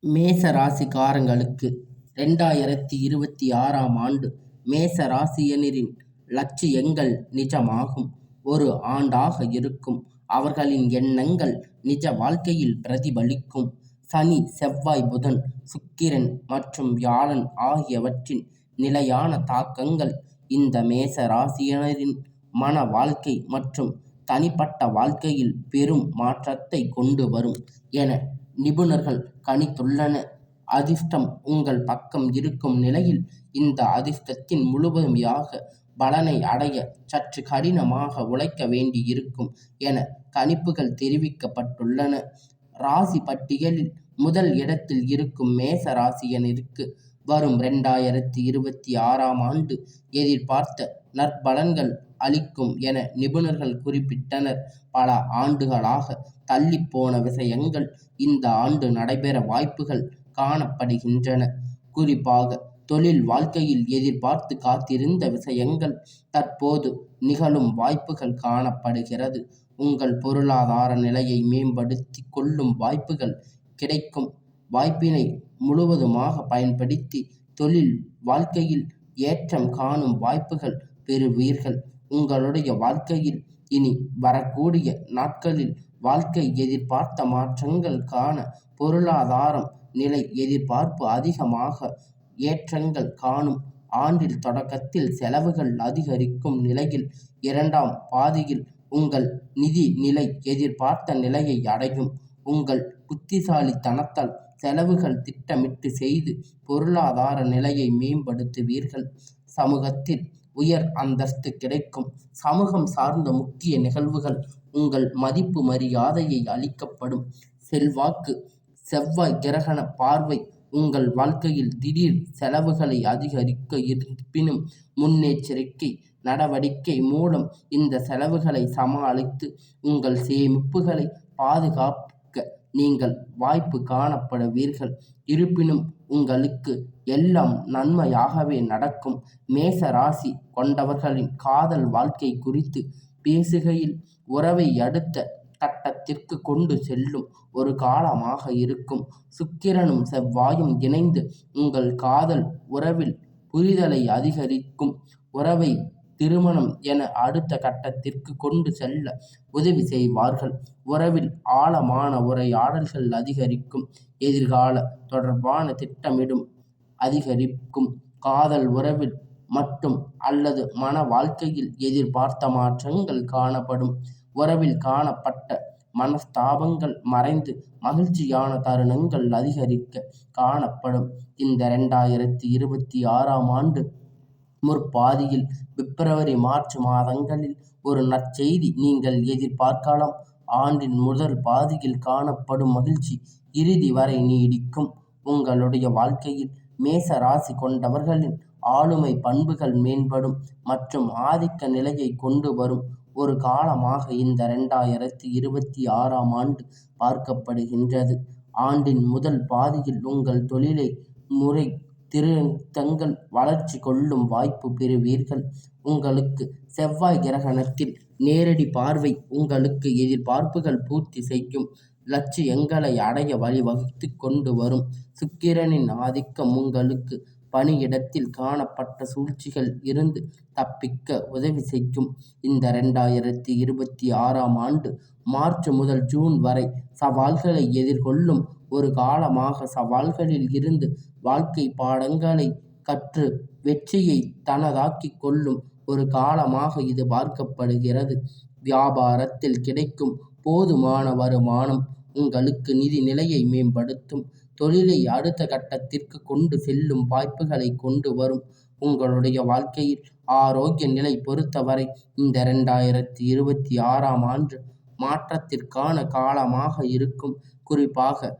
மேச ராசிக்காரங்களுக்கு 2026ஆம் ஆண்டு மேச ராசியினரின் லட்சியங்கள் நிஜமாகும் ஒரு ஆண்டாக இருக்கும். அவர்களின் எண்ணங்கள் நிஜ வாழ்க்கையில் பிரதிபலிக்கும். சனி, செவ்வாய், புதன், சுக்கிரன் மற்றும் வியாழன் ஆகியவற்றின் நிலையான தாக்கங்கள் இந்த மேச ராசியினரின் மன வாழ்க்கை மற்றும் தனிப்பட்ட வாழ்க்கையில் பெரும் மாற்றத்தை கொண்டு வரும் என நிபுணர்கள் கணித்துள்ளனர். அதிர்ஷ்டம் உங்கள் பக்கம் இருக்கும் நிலையில் இந்த அதிர்ஷ்டத்தின் முழுமையாக பலனை அடைய சற்று கடினமாக உழைக்க வேண்டியிருக்கும் என கணிப்புகள் தெரிவிக்கப்பட்டுள்ளன. ராசி பட்டியலில் முதல் இடத்தில் இருக்கும் மேச ராசியினருக்கு வரும் 2026ஆம் ஆண்டு எதிர்பார்த்த நற்பலன்கள் அளிக்கும் என நிபுணர்கள் குறிப்பிட்டனர். பல ஆண்டுகளாக தள்ளிப்போன விஷயங்கள் இந்த ஆண்டு நடைபெற வாய்ப்புகள் காணப்படுகின்றன. குறிப்பாக தொழில் வாழ்க்கையில் எதிர்பார்த்து காத்திருந்த விஷயங்கள் தற்போது நிகழும் வாய்ப்புகள் காணப்படுகிறது. உங்கள் பொருளாதார நிலையை மேம்படுத்திக் கொள்ளும் வாய்ப்புகள் கிடைக்கும். வாய்ப்பினை முழுவதுமாக பயன்படுத்தி தொழில் வாழ்க்கையில் ஏற்றம் காணும் வாய்ப்புகள் பெறுவீர்கள். உங்களுடைய வாழ்க்கையில் இனி வரக்கூடிய நாட்களில் வாழ்க்கை எதிர்பார்த்த மாற்றங்கள் காண பொருளாதாரம் நிலை எதிர்பார்ப்பு அதிகமாக ஏற்றங்கள் காணும். ஆண்டில் தொடக்கத்தில் செலவுகள் அதிகரிக்கும் நிலையில் இரண்டாம் பாதியில் உங்கள் நிதி நிலை எதிர்பார்த்த நிலையை அடையும். உங்கள் புத்திசாலித்தனத்தால் செலவுகள் திட்டமிட்டு செய்து பொருளாதார நிலையை மேம்படுத்துவீர்கள். சமூகத்தில் உயர் அந்தஸ்து கிடைக்கும். சமூகம் சார்ந்த முக்கிய நிகழ்வுகள் உங்கள் மதிப்பு மரியாதையை அளிக்கப்படும். செல்வாக்கு செவ்வாய் கிரகண பார்வை உங்கள் வாழ்க்கையில் திடீர் செலவுகளை அதிகரிக்க இருப்பினும் முன்னெச்சரிக்கை நடவடிக்கை மூலம் இந்த செலவுகளை சமாளித்து உங்கள் சேமிப்புகளை பாதுகாக்க நீங்கள் வாய்ப்பு காணப்படுவீர்கள். இருப்பினும் உங்களுக்கு எல்லாம் நன்மையாகவே நடக்கும். மேச ராசி கொண்டவர்களின் காதல் வாழ்க்கை குறித்து பேசுகையில் உறவை அடுத்த கட்டத்திற்கு கொண்டு செல்லும் ஒரு காலமாக இருக்கும். சுக்கிரனும் செவ்வாயும் இணைந்து உங்கள் காதல் உறவில் புரிதலை அதிகரிக்கும். உறவை திருமணம் என அடுத்த கட்டத்திற்கு கொண்டு செல்ல உதவி செய்வார்கள். உறவில் ஆழமான உரையாடல்கள் அதிகரிக்கும். எதிர்கால தொடர்பான திட்டமிடும் அதிகரிக்கும். காதல் உறவில் மட்டும் அல்லது மன வாழ்க்கையில் எதிர்பார்த்த மாற்றங்கள் காணப்படும். உறவில் காணப்பட்ட மனஸ்தாபங்கள் மறைந்து மகிழ்ச்சியான தருணங்கள் அதிகரிக்க காணப்படும். இந்த 2026ஆம் ஆண்டு முற்பாதியில் பிப்ரவரி மார்ச் மாதங்களில் ஒரு நற்செய்தி நீங்கள் எதிர்பார்க்கலாம். ஆண்டின் முதல் பாதியில் காணப்படும் மகிழ்ச்சி இறுதி வரை நீடிக்கும். உங்களுடைய வாழ்க்கையில் மேச ராசி கொண்டவர்களின் ஆளுமை பண்புகள் மேம்படும் மற்றும் ஆதிக்க நிலையை கொண்டு வரும் ஒரு காலமாக இந்த 2026ஆம் ஆண்டு பார்க்கப்படுகின்றது. ஆண்டின் முதல் பாதியில் உங்கள் தொழிலை முறை திருத்தங்கள் வளர்ச்சி கொள்ளும் வாய்ப்பு பெறுவீர்கள். உங்களுக்கு செவ்வாய் கிரகணத்தில் நேரடி பார்வை உங்களுக்கு எதிர்பார்ப்புகள் பூர்த்தி செய்யும். லட்சியங்களை அடைய வழிவகுத்து கொண்டு வரும். சுக்கிரனின் ஆதிக்கம் உங்களுக்கு பணியிடத்தில் காணப்பட்ட சூழ்ச்சிகள் இருந்து தப்பிக்க உதவி செய்யும். இந்த 2026ஆம் ஆண்டு மார்ச் முதல் ஜூன் வரை சவால்களை எதிர்கொள்ளும் ஒரு காலமாக சவால்களில் இருந்து வாழ்க்கை பாடங்களை கற்று வெற்றியை தனதாக்கிக் கொள்ளும் ஒரு காலமாக இது பார்க்கப்படுகிறது. வியாபாரத்தில் கிடைக்கும் போதுமான வருமானம் உங்களுக்கு நிதி நிலையை மேம்படுத்தும். தொழிலை அடுத்த கட்டத்திற்கு கொண்டு செல்லும் வாய்ப்புகளை கொண்டு வரும். உங்களுடைய வாழ்க்கையில் ஆரோக்கிய நிலை பொறுத்தவரை இந்த 2026ஆம் ஆண்டு மாற்றத்திற்கான காலமாக இருக்கும். குறிப்பாக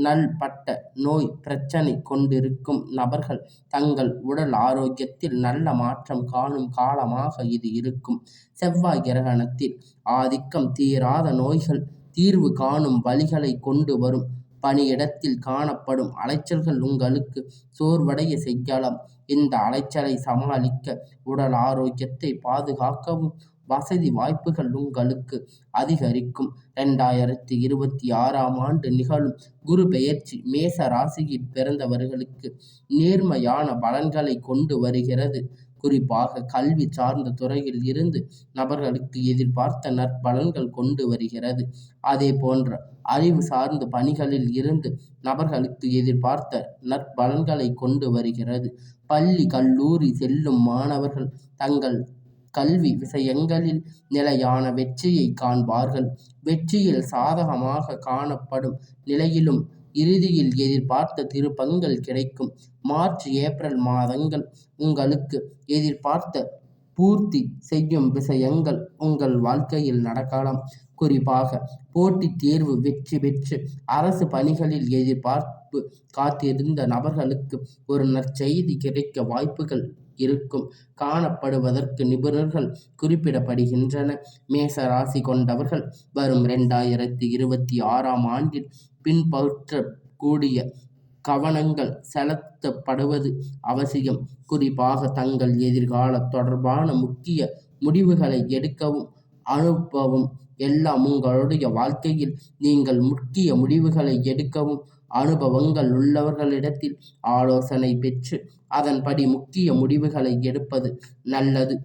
நாள்பட்ட நோய் பிரச்சனை கொண்டிருக்கும் நபர்கள் தங்கள் உடல் ஆரோக்கியத்தில் நல்ல மாற்றம் காணும் காலமாக இது இருக்கும். செவ்வாய் கிரகணத்தில் ஆதிக்கம் தீராத நோய்கள் தீர்வு காணும் வழிகளை கொண்டு வரும். பணியிடத்தில் காணப்படும் அலைச்சல்கள் உங்களுக்கு சோர்வடைய செய்யலாம். இந்த அலைச்சலை சமாளிக்க உடல் ஆரோக்கியத்தை பாதுகாக்கவும் வசதி வாய்ப்புகள் உங்களுக்கு அதிகரிக்கும். 2026ஆம் ஆண்டு நிகழும் குரு பெயர்ச்சி மேச ராசியில் பிறந்தவர்களுக்கு நேர்மையான பலன்களை கொண்டு வருகிறது. குறிப்பாக கல்வி சார்ந்த துறையில் இருந்து நபர்களுக்கு எதிர்பார்த்த நற்பலன்கள் கொண்டு வருகிறது. அதே போன்ற அறிவு சார்ந்த பணிகளில் இருந்து நபர்களுக்கு எதிர்பார்த்த நற்பலன்களை கொண்டு வருகிறது. பள்ளி கல்லூரி செல்லும் மாணவர்கள் தங்கள் கல்வி விஷயங்களில் நிலையான வெற்றியை காண்பார்கள். வெற்றியில் சாதகமாக காணப்படும் நிலையிலும் இறுதியில் எதிர்பார்த்த திருப்பங்கள் கிடைக்கும். மார்ச் ஏப்ரல் மாதங்கள் உங்களுக்கு எதிர்பார்த்த பூர்த்தி செய்யும் விஷயங்கள் உங்கள் வாழ்க்கையில் நடக்கலாம். குறிப்பாக போட்டித் தேர்வு வெற்றி பெற்று அரசு பணிகளில் எதிர்பார்ப்பு காத்திருந்த நபர்களுக்கு ஒரு நற்செய்தி கிடைக்க வாய்ப்புகள் இருக்கும் காணப்படுவதற்கு நிபுணர்கள் குறிப்பிடப்படுகின்றன. மேச ராசி கொண்டவர்கள் வரும் 2026ஆம் ஆண்டில் பின்பற்றக்கூடிய கவனங்கள் செலுத்தப்படுவது அவசியம். குறிப்பாக தங்கள் எதிர்கால தொடர்பான முக்கிய முடிவுகளை எடுக்கவும் அனுப்பவும் எல்லாம் உங்களுடைய வாழ்க்கையில் நீங்கள் முக்கிய முடிவுகளை எடுக்கவும் அனுபவங்கள் உள்ளவர்களிடத்தில் ஆலோசனை பெற்று அதன்படி முக்கிய முடிவுகளை எடுப்பது நல்லது.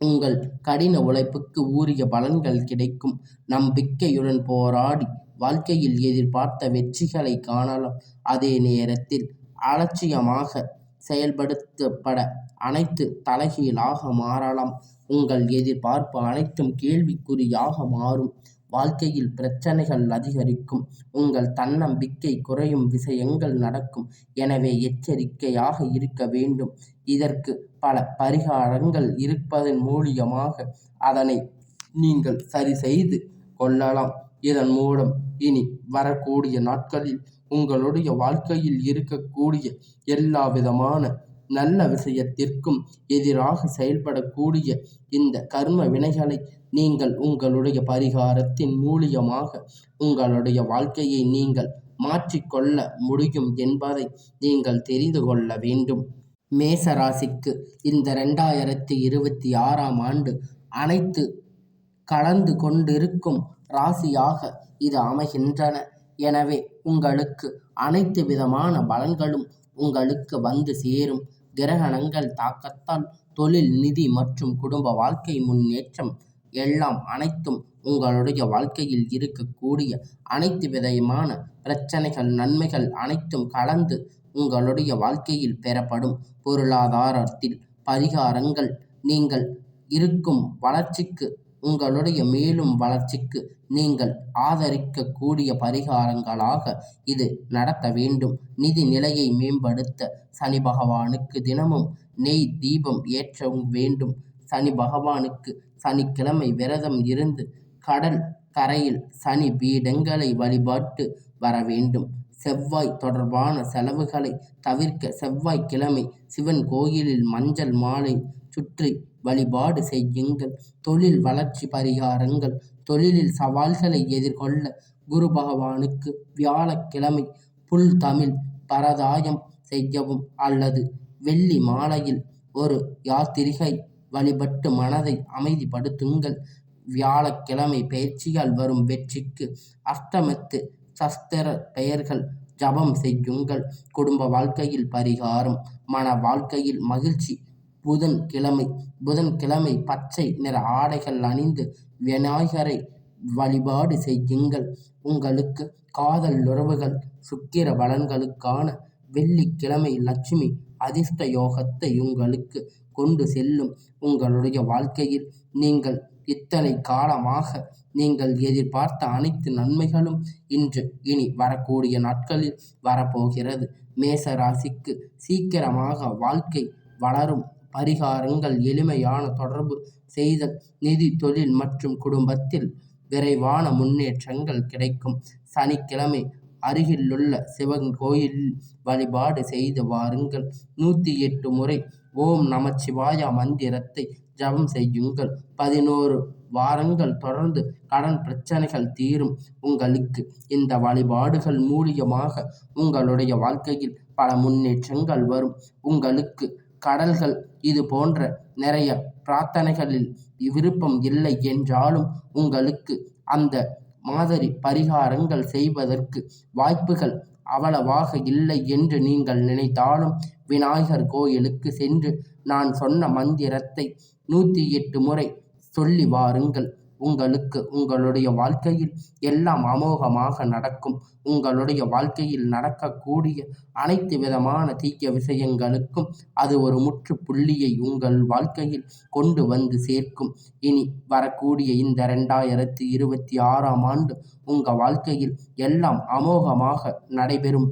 உங்கள் கடின உழைப்புக்கு உரிய பலன்கள் கிடைக்கும். நம்பிக்கையுடன் போராடி வாழ்க்கையில் எதிர்பார்த்த வெற்றிகளை காணலாம். அதே நேரத்தில் அலட்சியமாக செயல்படுத்தப்பட அனைத்து தலைகீழாக மாறலாம். உங்கள் எதிர்பார்ப்பு அனைத்தும் கேள்விக்குறியாக மாறும். வாழ்க்கையில் பிரச்சனைகள் அதிகரிக்கும். உங்கள் தன்னம்பிக்கை குறையும் விஷயங்கள் நடக்கும். எனவே எச்சரிக்கையாக இருக்க வேண்டும். இதற்கு பல பரிகாரங்கள் இருப்பதன் மூலியமாக அதனை நீங்கள் சரி செய்து கொள்ளலாம். இதன் மூலம் இனி வரக்கூடிய நாட்களில் உங்களுடைய வாழ்க்கையில் இருக்கக்கூடிய எல்லா விதமான நல்ல விஷயத்திற்கும் எதிராக செயல்படக்கூடிய இந்த கர்ம வினைகளை நீங்கள் உங்களுடைய பரிகாரத்தின் மூலியமாக உங்களுடைய வாழ்க்கையை நீங்கள் மாற்றிக்கொள்ள முடியும் என்பதை நீங்கள் தெரிந்து கொள்ள வேண்டும். மேச ராசிக்கு இந்த 2026ஆம் ஆண்டு அனைத்து கலந்து கொண்டிருக்கும் ராசியாக இது அமைகின்றன. எனவே உங்களுக்கு அனைத்து விதமான பலன்களும் உங்களுக்கு வந்து சேரும். கிரகணங்கள் தாக்கத்தால் தொழில், நிதி மற்றும் குடும்ப வாழ்க்கை முன்னேற்றம் எல்லாம் அனைத்தும் உங்களுடைய வாழ்க்கையில் இருக்கக்கூடிய அனைத்து விதமான பிரச்சனைகள், நன்மைகள் அனைத்தும் கலந்து உங்களுடைய வாழ்க்கையில் பெறப்படும். பொருளாதாரத்தில் பரிகாரங்கள் நீங்கள் இருக்கும் வளர்ச்சிக்கு, உங்களுடைய மேலும் வளர்ச்சிக்கு நீங்கள் ஆதரிக்கக்கூடிய பரிகாரங்களாக இது நடத்த வேண்டும். நிதி நிலையை மேம்படுத்த சனி பகவானுக்கு தினமும் நெய் தீபம் ஏற்ற வேண்டும். சனி பகவானுக்கு சனிக்கிழமை விரதம் இருந்து கடல் கரையில் சனி பீடங்களை வழிபாட்டு வர வேண்டும். செவ்வாய் தொடர்பான செலவுகளை தவிர்க்க செவ்வாய்க்கிழமை சிவன் கோயிலில் மஞ்சள் மாலை சுற்றி வழிபாடு செய்யுங்கள். தொழில் வளர்ச்சி பரிகாரங்கள். தொழிலில் சவால்களை எதிர்கொள்ள குரு பகவானுக்கு வியாழக்கிழமை புல் தமிழ் பரதாயம் செய்யவும் அல்லது வெள்ளி மாலையில் ஒரு யாத்திரிகை வழிபட்டு மனதை அமைதிப்படுத்துங்கள். வியாழக்கிழமை பயிற்சியால் வரும் வெற்றிக்கு அஷ்டமத்து சஸ்திர பெயர்கள் ஜபம் செய்யுங்கள். குடும்ப வாழ்க்கையில் பரிகாரம். மன வாழ்க்கையில் மகிழ்ச்சி. புதன்கிழமை பச்சை நிற ஆடைகள் அணிந்து விநாயகரை வழிபாடு செய்யுங்கள். உங்களுக்கு காதல் உறவுகள் சுக்கிர பலன்களுக்கான வெள்ளிக்கிழமை லட்சுமி அதிர்ஷ்ட யோகத்தை உங்களுக்கு கொண்டு செல்லும். உங்களுடைய வாழ்க்கையில் நீங்கள் இத்தனை காலமாக நீங்கள் எதிர்பார்த்த அனைத்து நன்மைகளும் இனி வரக்கூடிய நாட்களில் வரப்போகிறது. மேச ராசிக்கு சீக்கிரமாக வாழ்க்கை வளரும். பரிகாரங்கள். எளிமையான தொடர்பு செய்தல். நிதி, தொழில் மற்றும் குடும்பத்தில் விரைவான முன்னேற்றங்கள் கிடைக்கும். சனிக்கிழமை அருகிலுள்ள சிவன் கோயிலில் வழிபாடு செய்து வாருங்கள். 108 முறை ஓம் நமச்சிவாய மந்திரத்தை ஜபம் செய்யுங்கள். 11 வாரங்கள் தொடர்ந்து கடன் பிரச்சனைகள் தீரும். உங்களுக்கு இந்த வழிபாடுகள் மூலியமாக உங்களுடைய வாழ்க்கையில் பல முன்னேற்றங்கள் வரும். உங்களுக்கு கடல்கள் இது போன்ற நிறைய பிரார்த்தனைகளில் விருப்பம் இல்லை என்றாலும் உங்களுக்கு அந்த மாதிரி பரிகாரங்கள் செய்வதற்கு வாய்ப்புகள் அவ்வளவாக இல்லை என்று நீங்கள் நினைத்தாலும் விநாயகர் கோயிலுக்கு சென்று நான் சொன்ன மந்திரத்தை 108 முறை சொல்லி வாருங்கள். உங்களுக்கு உங்களுடைய வாழ்க்கையில் எல்லாம் அமோகமாக நடக்கும். உங்களுடைய வாழ்க்கையில் நடக்கக்கூடிய அனைத்து விதமான தீய விஷயங்களுக்கும் அது ஒரு முற்றுப்புள்ளியை உங்கள் வாழ்க்கையில் கொண்டு வந்து சேர்க்கும். இனி வரக்கூடிய இந்த 2026ஆம் ஆண்டு உங்கள் வாழ்க்கையில் எல்லாம் அமோகமாக நடைபெறும்.